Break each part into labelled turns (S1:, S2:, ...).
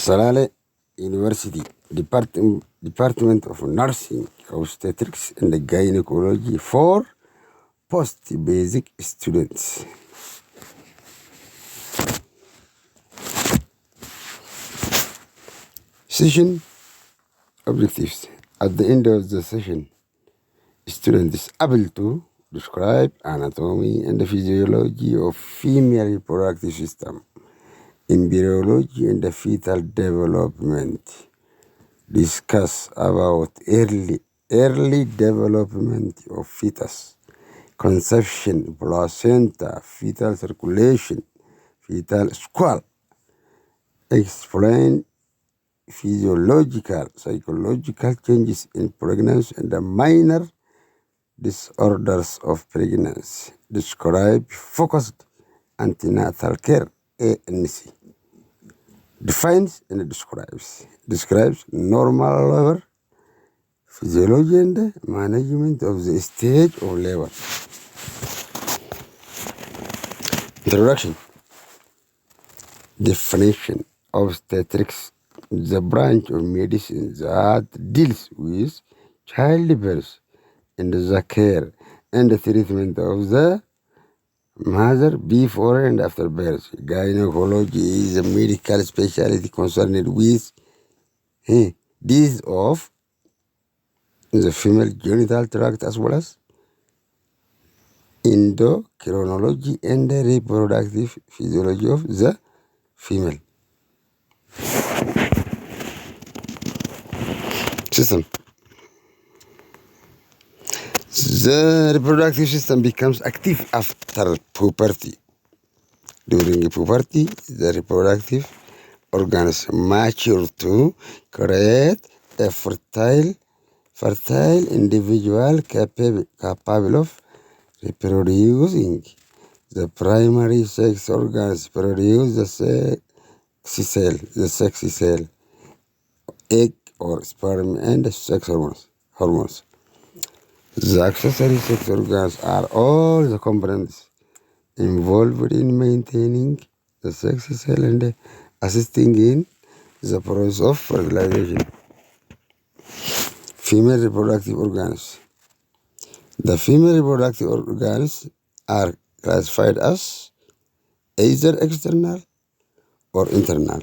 S1: Salale University, Department of Nursing, Obstetrics and Gynecology for post-basic students. Session objectives. At the end of the session, student is able to describe anatomy and the physiology of female reproductive system, embryology and the fetal development, discuss about early development of fetus, conception, placenta, fetal circulation, fetal squal, explain physiological, psychological changes in pregnancy and the minor disorders of pregnancy, describe focused antenatal care, ANC, defines and describes normal labor, physiology and management of the stage of labor. Introduction. Definition. Obstetrics, the branch of medicine that deals with childbirth and the care and the treatment of the mother before and after birth. Gynecology is a medical specialty concerned with disease of the female genital tract as well as endocrinology and the reproductive physiology of the female system. The reproductive system becomes active after puberty. During puberty, the reproductive organs mature to create a fertile individual capable of reproducing. The primary sex organs produce the sexy cell, egg or sperm, and sex hormones. The accessory sex organs are all the components involved in maintaining the sexy cell and assisting in the process of fertilization. Female reproductive organs. The female reproductive organs are classified as either external or internal.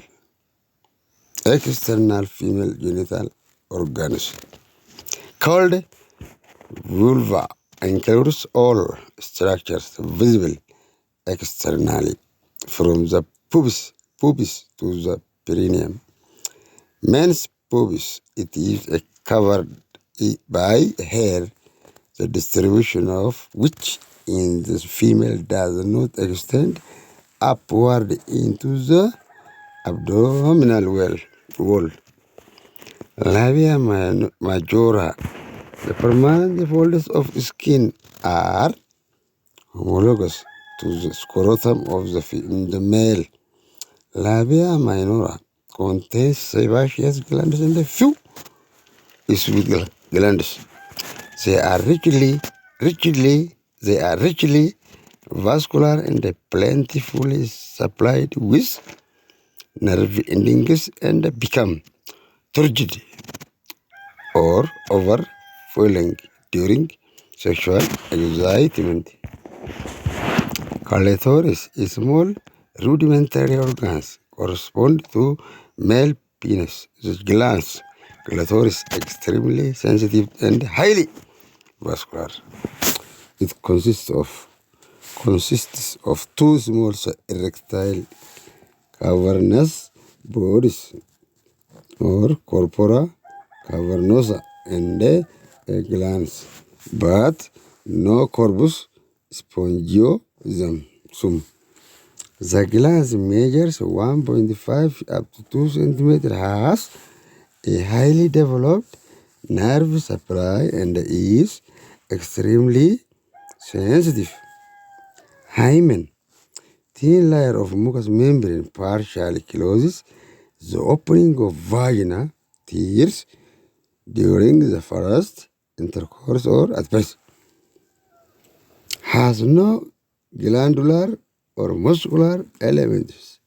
S1: External female genital organs, called vulva, includes all structures visible externally from the pubis to the perineum. Men's pubis, it is covered by hair, the distribution of which in the female does not extend upward into the abdominal wall. Labia majora, the permanent folds of skin are homologous to the scrotum of the male. Labia minora contains sebaceous glands and a few sweet glands. They are richly vascular and plentifully supplied with nerve endings and become turgid or overflowing during sexual excitement. Clitoris, small rudimentary organs, correspond to male penis. The glands, clitoris, extremely sensitive and highly vascular. It consists of two small erectile cavernous bodies or corpora cavernosa and glands, but no corpus spongiosum. The glands measures 1.5 up to 2 cm, has a highly developed nerve supply and is extremely sensitive. Hymen, thin layer of mucous membrane partially closes the opening of vagina tears during the first intercourse or at birth. Has no glandular or muscular elements.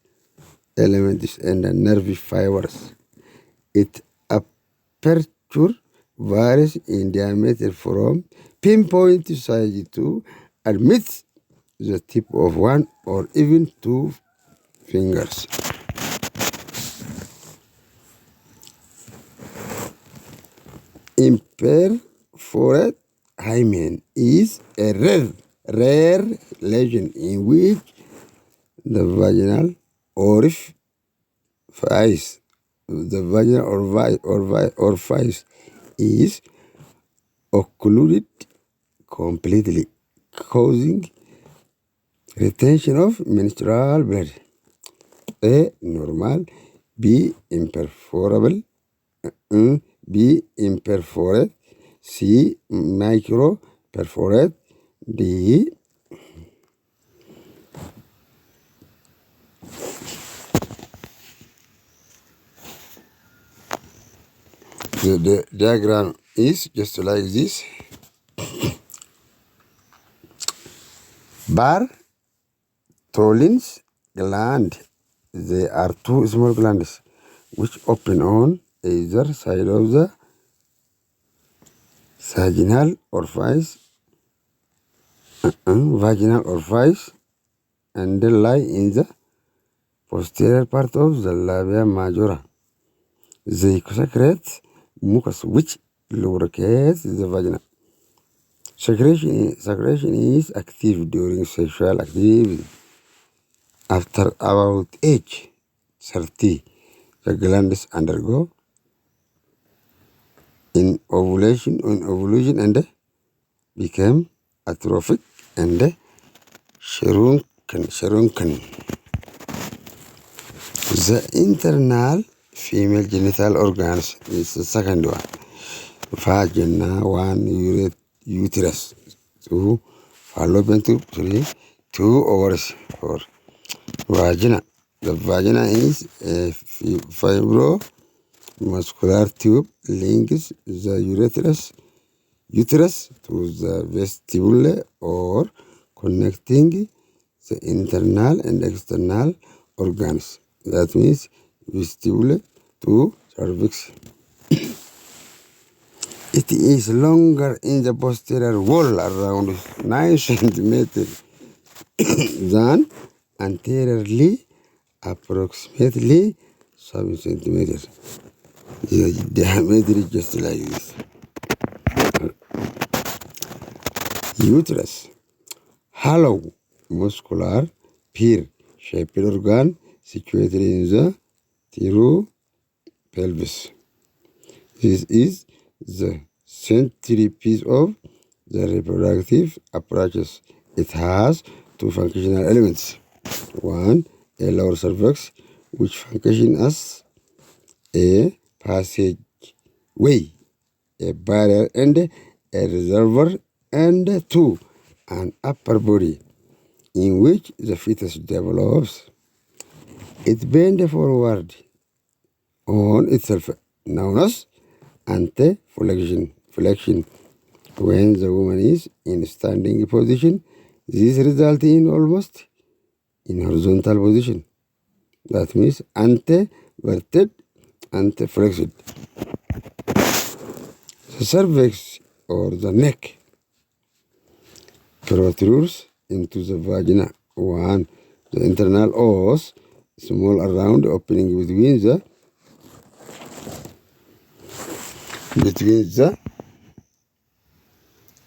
S1: elements and nerve fibers. Its aperture varies in diameter from pinpoint size to admit the tip of one or even two fingers. Imperforate hymen is a rare lesion in which the vaginal orifice, orifice is occluded completely, causing retention of menstrual blood. A. Normal. B. Imperforable. B. Imperforate. C. Microperforate. D. The diagram is just like this. Bartholin's gland. They are two small glands which open on either side of the vaginal orifice, and they lie in the posterior part of the labia majora. They secrete mucus which lubricates the vagina. Secretion is active during sexual activity. After about age 30, the glands undergo in ovulation and become atrophic and shrunken. The internal female genital organs is the second one. Vagina, 1 uterus, 2 fallopian tube, 3 2 ovaries, 4 vagina. The vagina is a fibromuscular tube links the uterus to the vestibule or connecting the internal and external organs. That means vestibule to cervix. It is longer in the posterior wall, around 9 centimeters, than anteriorly, approximately 7 centimeters. The diameter is just like this. Uterus. Hollow, muscular, pear-shaped organ situated in the pelvis. This is the centerpiece of the reproductive apparatus. It has two functional elements. One, a lower cervix, which functions as a passageway, a barrier, and a reservoir, and two, an upper body in which the fetus develops. It bends forward on itself, known as anteflexion. When the woman is in standing position, this results in almost in horizontal position. That means anteverted, anteflexed. The cervix or the neck protrudes into the vagina. One, the internal os, small round opening between the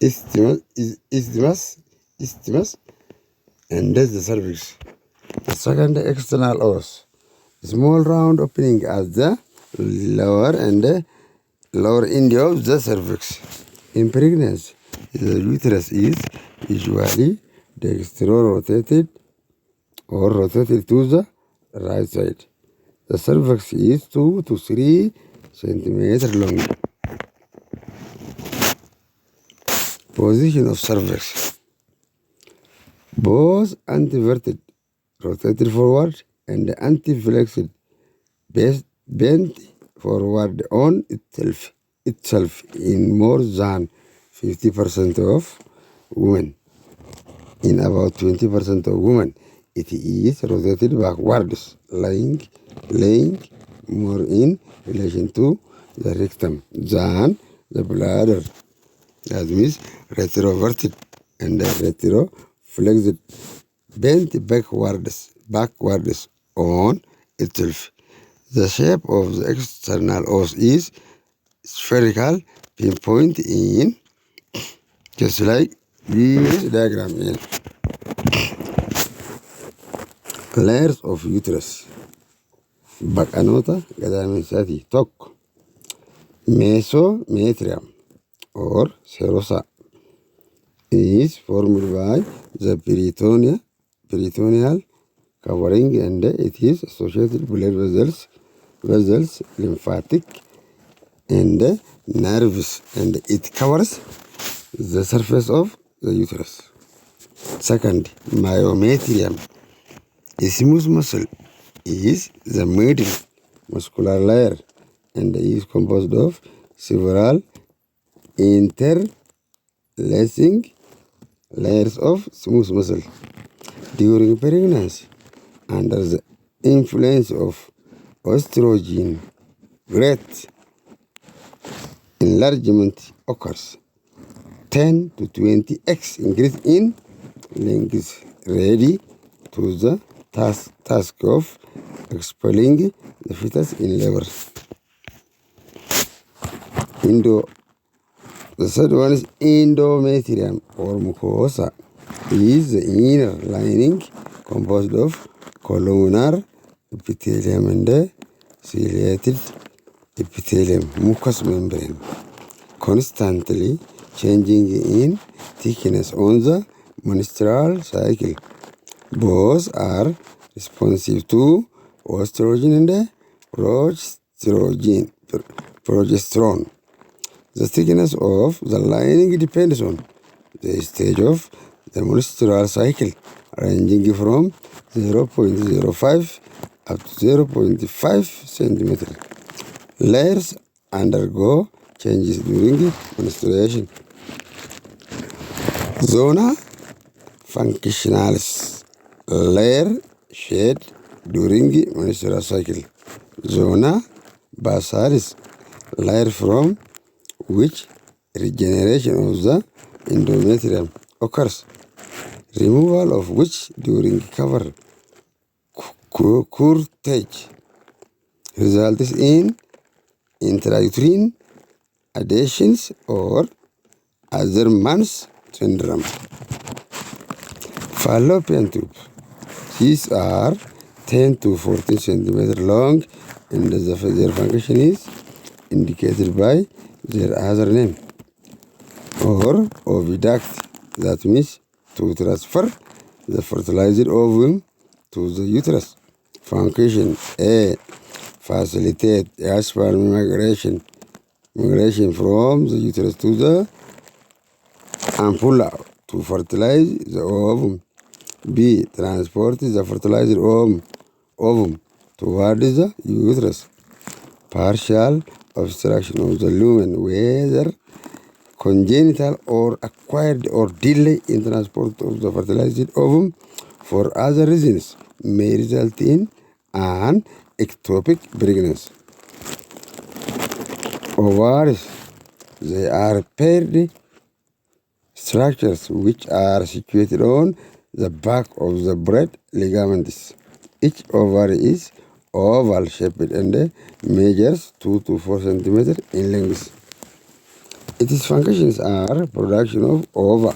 S1: isthmus and that's the cervix. The second, external os, small round opening at the lower end of the cervix. In pregnancy, the uterus is usually dextro-rotated or rotated to the right side. The cervix is 2 to 3 centimeters long. Position of cervix. Both anteverted, rotated forward, and anteflexed, bent forward on itself in more than 50% of women. In about 20% of women, it is rotated backwards, laying more in relation to the rectum than the bladder. That means retroverted and retroflexed, bent backwards on itself. The shape of the external os is spherical, pinpoint in, just like this diagram in. Layers of uterus. Baqanoota gadameessaati. Tokko, mesometrium or serosa is formed by the peritoneal covering, and it is associated blood vessels, lymphatic, and nerves, and it covers the surface of the uterus. Second, myometrium. A smooth muscle is the middle muscular layer and is composed of several interlacing layers of smooth muscle. During pregnancy, under the influence of estrogen, great enlargement occurs. 10 to 20x increase in length, ready to the task of expelling the fetus in labor. The third one is endometrium or mucosa. Is the inner lining composed of columnar epithelium and ciliated epithelium, mucous membrane, constantly changing in thickness on the menstrual cycle. Both are responsive to estrogen and progesterone. The thickness of the lining depends on the stage of the menstrual cycle, ranging from 0.05 up to 0.5 centimeters. Layers undergo changes during menstruation. Zona functionalis, layer shed during menstrual cycle. Zona basalis, layer from which regeneration of the endometrium occurs, removal of which during cover curettage results in intrauterine adhesions or Azerman's syndrome. Fallopian tube. These are 10 to 14 centimeters long, and their function is indicated by their other name, or oviduct, that means to transfer the fertilized ovum to the uterus. Function A. Facilitate sperm migration from the uterus to the ampulla to fertilize the ovum. B. Transport the fertilized ovum towards the uterus. Partial obstruction of the lumen, whether congenital or acquired, or delay in transport of the fertilized ovum for other reasons, may result in an ectopic pregnancy. Ovaries. They are paired structures which are situated on the back of the breast ligaments. Each ovary is oval shaped and measures 2 to 4 centimeters in length. Its functions are production of ova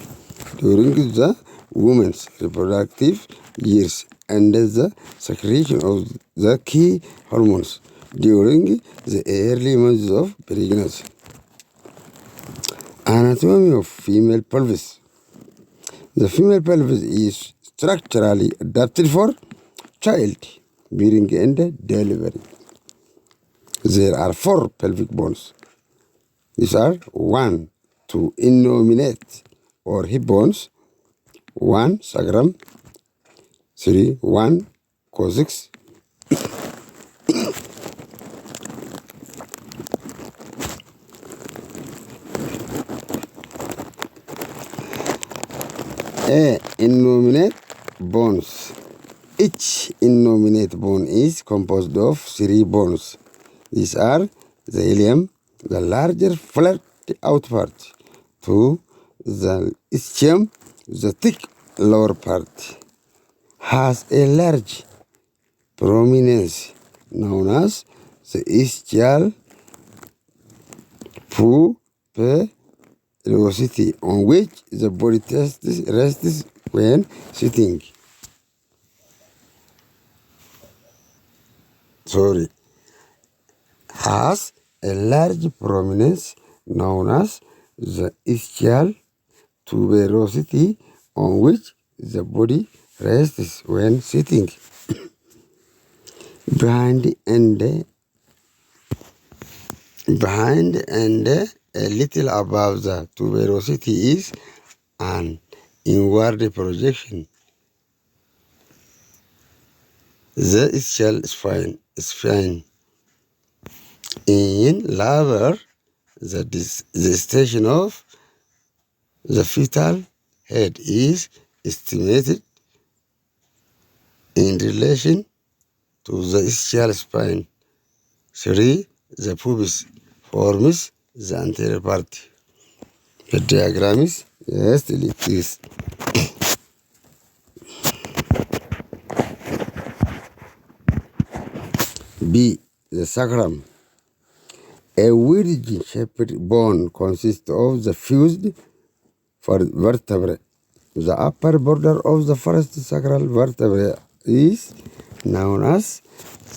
S1: during the woman's reproductive years and the secretion of the key hormones during the early months of pregnancy. Anatomy of female pelvis. The female pelvis is structurally adapted for childbearing and delivery. There are 4 pelvic bones. These are 1, 2 innominate or hip bones, 1 sacrum, 3, 1 coccyx, A. Innominate bones Each innominate bone is composed of 3 bones. These are the ilium, the larger flat out part, 2. The ischium, the thick lower part, has a large prominence known as the ischial pupillosity, on which the body rests when sitting. Has a large prominence known as the ischial tuberosity, on which the body rests when sitting. Behind and a little above the tuberosity is an inward projection, the ischial spine. In labor, the station of the fetal head is estimated in relation to the ischial spine. 3. The pubis forms the anterior part. The diagram is like this. B. The sacrum. A wedge-shaped bone consists of the fused vertebrae. The upper border of the first sacral vertebra is known as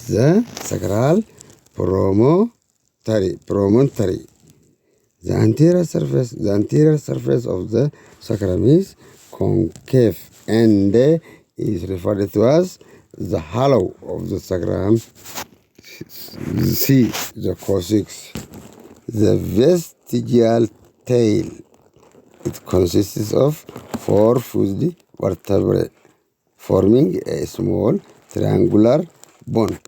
S1: the sacral promontory. The anterior surface of the sacrum is concave and is referred to as the hollow of the sacrum. C. The coccyx. The vestigial tail. It consists of 4 fused vertebrae forming a small triangular bone.